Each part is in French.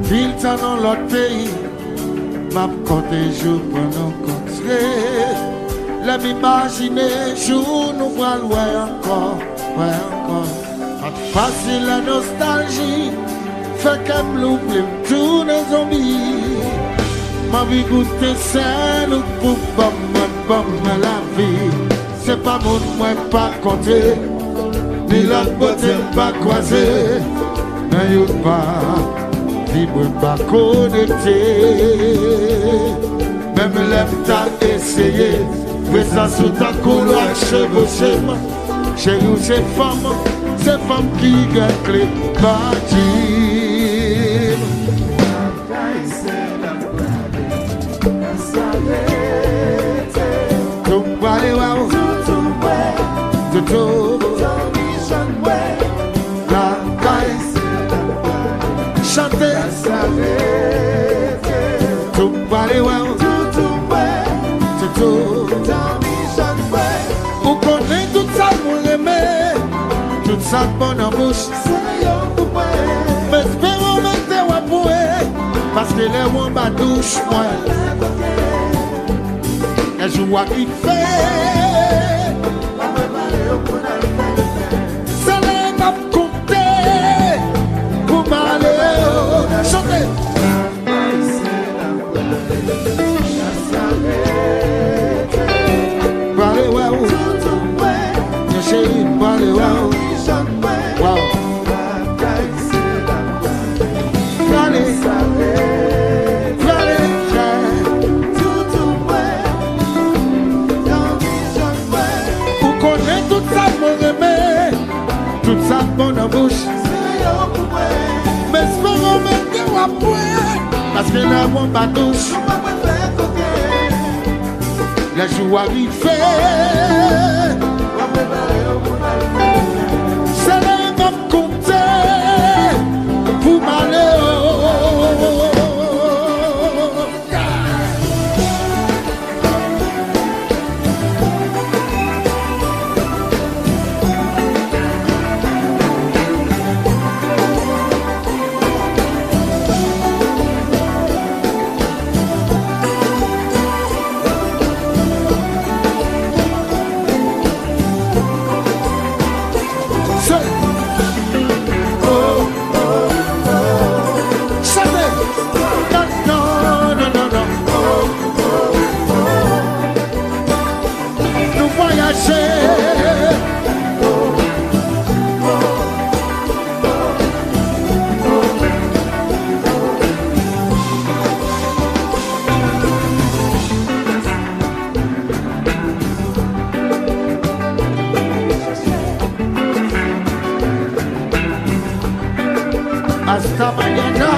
Ville dans l'autre pays, m'a compté jour pour nous rencontrer. Là m'imaginer jour nous allons voir encore, passer la nostalgie, fait qu'elle m'oublie tous les zombies. Ma vie goûter ça, nous pour bon la vie. C'est pas mon moi pas compter, ni la beauté pas croiser. N'a pas, libre pas connecté. Même lève t'as essayé, mais ça sous ta couloir chevauché. Chez nous c'est femme qui gagne clé bâtie. Chanter, tout parler, c'est tout. On connaît tout ça pour l'aimer, tout ça bon en bouche. Mais espérons mettre à bouer, parce que les gens ma douche, moi. Et je vois qu'il fait. Ça n'est pas compté pour m'aller. Chantez. Parlez, waouh. Mon chéri, parlez, waouh. Waouh. Parlez. Vous connaissez tout ça, mon aimé. Tout ça, bon en bouche. Mais espérons mettre à point, parce que là, mon batouche. La joie arrive. C'est là qu'on compte pour m'aller. Hasta mañana.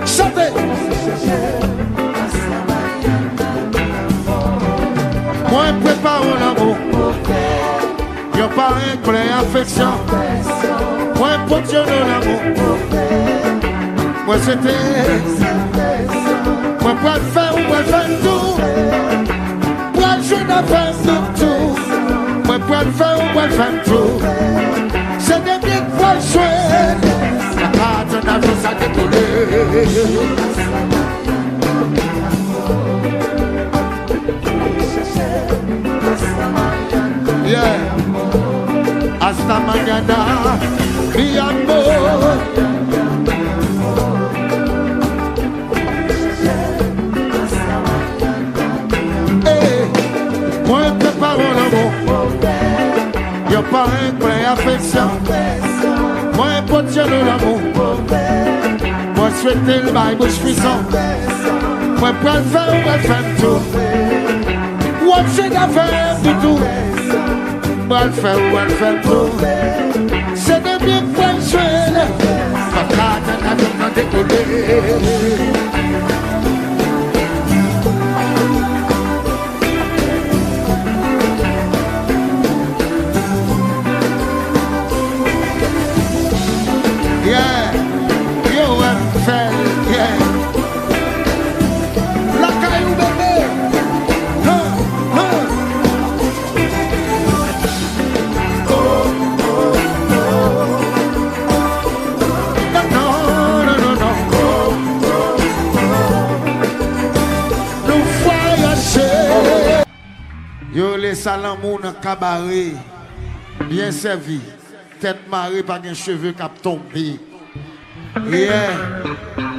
Chantez. Moi prépare l'amour. Y'a pas un plein affection. Moi potionne l'amour. Moi c'était. Moi pour le faire ou pour le faire tout. Pour le jeu d'affaires tout. Moi pour le faire ou pour le faire tout. C'est des bien pour le jouer. La carte n'a pas ça décollé. Yeah. Hasta mañana, mi amor. Hey, moi prépare l'amour. Y'a pas un plein affection. Moi potionne l'amour. Moi souhaiter le bail bouche puissant. Moi prends le faire ou le faire tout. Moi j'ai d'affaires du tout. Moi le faire ou le faire tout. C'est de bien pour le jouer. Ma carte n'a pas décollé. Yeah, yo fell, yeah. La caillou bébé, Yo les salamou dans cabaret. Bien servi. Tête marée par un cheveu qui a tombé. Yeah.